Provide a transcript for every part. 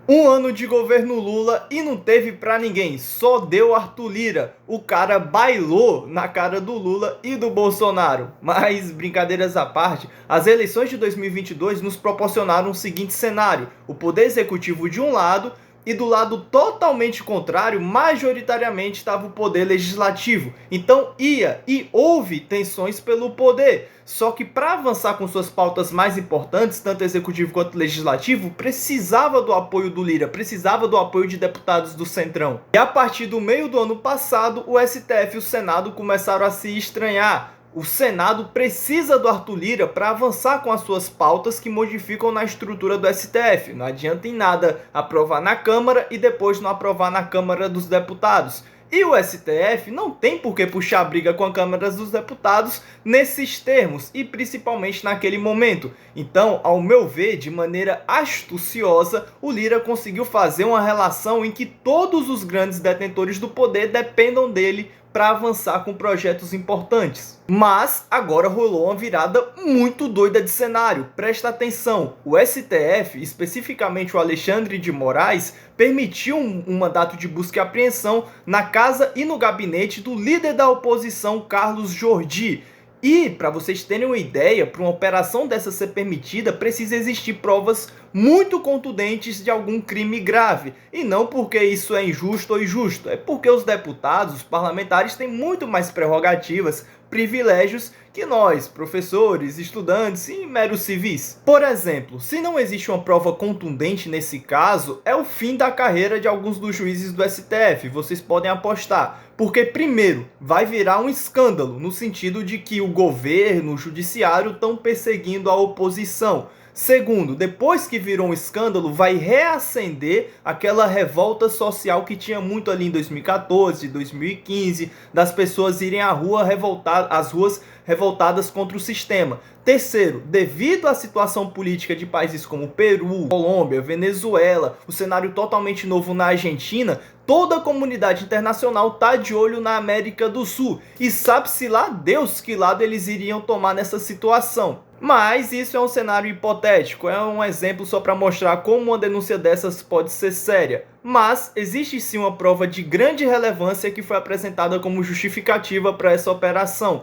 Um ano de governo Lula e não teve pra ninguém, só deu Arthur Lira. O cara bailou na cara do Lula e do Bolsonaro. Mas, brincadeiras à parte, as eleições de 2022 nos proporcionaram o seguinte cenário: o poder executivo de um lado e do lado totalmente contrário, majoritariamente estava o poder legislativo. Então ia e houve tensões pelo poder. Só que para avançar com suas pautas mais importantes, tanto executivo quanto legislativo, precisava do apoio do Lira, precisava do apoio de deputados do Centrão. E a partir do meio do ano passado, o STF e o Senado começaram a se estranhar. O Senado precisa do Arthur Lira para avançar com as suas pautas que modificam na estrutura do STF. Não adianta em nada aprovar na Câmara e depois não aprovar na Câmara dos Deputados. E o STF não tem por que puxar briga com a Câmara dos Deputados nesses termos, e principalmente naquele momento. Então, ao meu ver, de maneira astuciosa, o Lira conseguiu fazer uma relação em que todos os grandes detentores do poder dependam dele para avançar com projetos importantes. Mas agora rolou uma virada muito doida de cenário. Presta atenção, o STF, especificamente o Alexandre de Moraes, permitiu um mandato de busca e apreensão na casa e no gabinete do líder da oposição, Carlos Jordi. E, para vocês terem uma ideia, para uma operação dessa ser permitida, precisa existir provas muito contundentes de algum crime grave. E não porque isso é injusto ou injusto, é porque os deputados, os parlamentares, têm muito mais prerrogativas, privilégios que nós, professores, estudantes e meros civis. Por exemplo, se não existe uma prova contundente nesse caso, é o fim da carreira de alguns dos juízes do STF, vocês podem apostar. Porque, primeiro, vai virar um escândalo, no sentido de que o governo, o judiciário estão perseguindo a oposição. Segundo, depois que virou um escândalo, vai reacender aquela revolta social que tinha muito ali em 2014, 2015, das pessoas irem às ruas revoltadas contra o sistema. Terceiro, devido à situação política de países como Peru, Colômbia, Venezuela, o cenário totalmente novo na Argentina, toda a comunidade internacional está de olho na América do Sul. E sabe-se lá Deus que lado eles iriam tomar nessa situação. Mas isso é um cenário hipotético, é um exemplo só para mostrar como uma denúncia dessas pode ser séria. Mas existe sim uma prova de grande relevância que foi apresentada como justificativa para essa operação.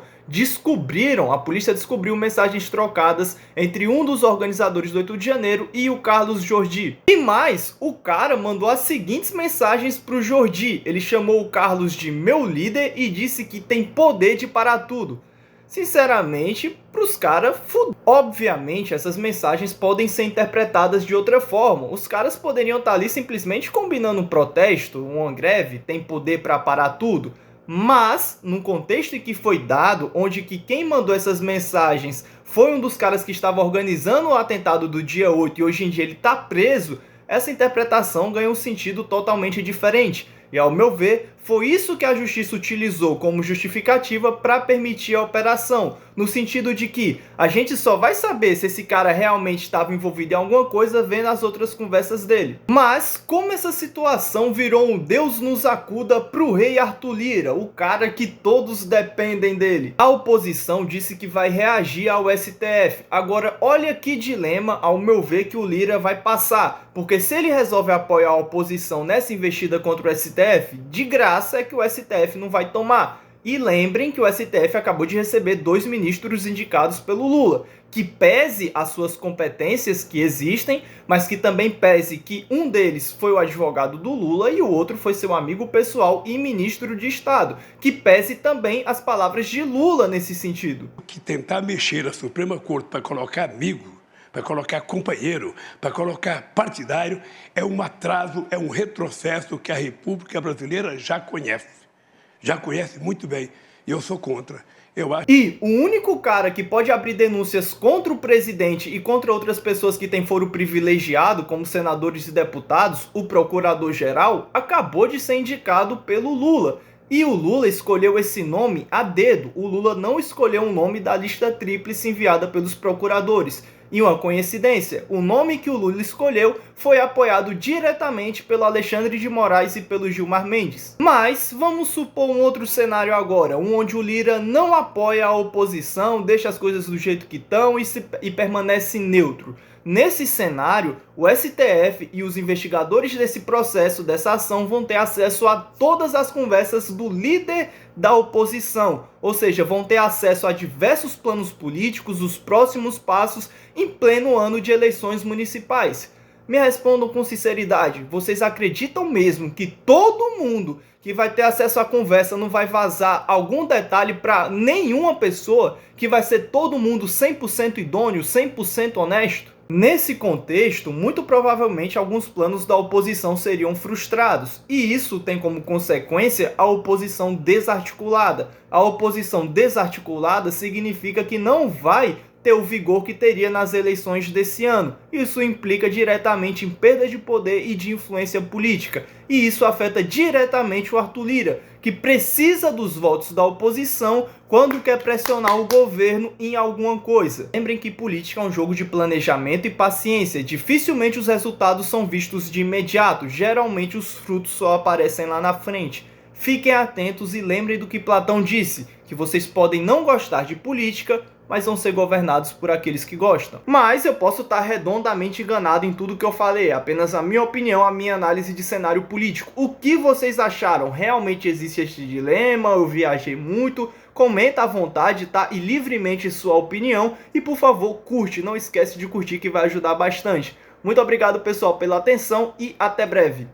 A polícia descobriu mensagens trocadas entre um dos organizadores do 8 de janeiro e o Carlos Jordi. E mais, o cara mandou as seguintes mensagens para o Jordi. Ele chamou o Carlos de meu líder e disse que tem poder de parar tudo. Sinceramente, pros caras, obviamente, essas mensagens podem ser interpretadas de outra forma. Os caras poderiam estar ali simplesmente combinando um protesto, uma greve, tem poder para parar tudo. Mas, no contexto em que foi dado, onde que quem mandou essas mensagens foi um dos caras que estava organizando o atentado do dia 8 e hoje em dia ele está preso, essa interpretação ganha um sentido totalmente diferente. E, ao meu ver, foi isso que a justiça utilizou como justificativa para permitir a operação, no sentido de que a gente só vai saber se esse cara realmente estava envolvido em alguma coisa vendo as outras conversas dele. Mas, como essa situação virou um Deus nos acuda pro rei Arthur Lira, o cara que todos dependem dele, a oposição disse que vai reagir ao STF. Agora, olha que dilema, ao meu ver, que o Lira vai passar, porque se ele resolve apoiar a oposição nessa investida contra o STF, de graça é que o STF não vai tomar. E lembrem que o STF acabou de receber 2 ministros indicados pelo Lula, que pese as suas competências que existem, mas que também pese que um deles foi o advogado do Lula e o outro foi seu amigo pessoal e ministro de Estado, que pese também as palavras de Lula nesse sentido. Que tentar mexer a Suprema Corte para colocar amigo, para colocar companheiro, para colocar partidário, é um atraso, é um retrocesso que a República Brasileira já conhece muito bem, e eu sou contra. E o único cara que pode abrir denúncias contra o presidente e contra outras pessoas que têm foro privilegiado, como senadores e deputados, o procurador-geral, acabou de ser indicado pelo Lula. E o Lula escolheu esse nome a dedo. O Lula não escolheu um nome da lista tríplice enviada pelos procuradores. E uma coincidência, o nome que o Lula escolheu foi apoiado diretamente pelo Alexandre de Moraes e pelo Gilmar Mendes. Mas vamos supor um outro cenário agora, onde o Lira não apoia a oposição, deixa as coisas do jeito que estão e permanece neutro. Nesse cenário, o STF e os investigadores desse processo, dessa ação, vão ter acesso a todas as conversas do líder da oposição, ou seja, vão ter acesso a diversos planos políticos, os próximos passos em pleno ano de eleições municipais. Me respondam com sinceridade, vocês acreditam mesmo que todo mundo que vai ter acesso à conversa não vai vazar algum detalhe para nenhuma pessoa, que vai ser todo mundo 100% idôneo, 100% honesto? Nesse contexto, muito provavelmente alguns planos da oposição seriam frustrados, e isso tem como consequência a oposição desarticulada. A oposição desarticulada significa que não vai ter o vigor que teria nas eleições desse ano. Isso implica diretamente em perda de poder e de influência política, e isso afeta diretamente o Arthur Lira, que precisa dos votos da oposição quando quer pressionar o governo em alguma coisa. Lembrem que política é um jogo de planejamento e paciência, dificilmente os resultados são vistos de imediato, geralmente os frutos só aparecem lá na frente. Fiquem atentos e lembrem do que Platão disse, que vocês podem não gostar de política, mas vão ser governados por aqueles que gostam. Mas eu posso estar redondamente enganado em tudo que eu falei, apenas a minha opinião, a minha análise de cenário político. O que vocês acharam? Realmente existe este dilema? Eu viajei muito? Comenta à vontade, tá? E livremente sua opinião. E por favor, curte, não esquece de curtir que vai ajudar bastante. Muito obrigado, pessoal, pela atenção e até breve.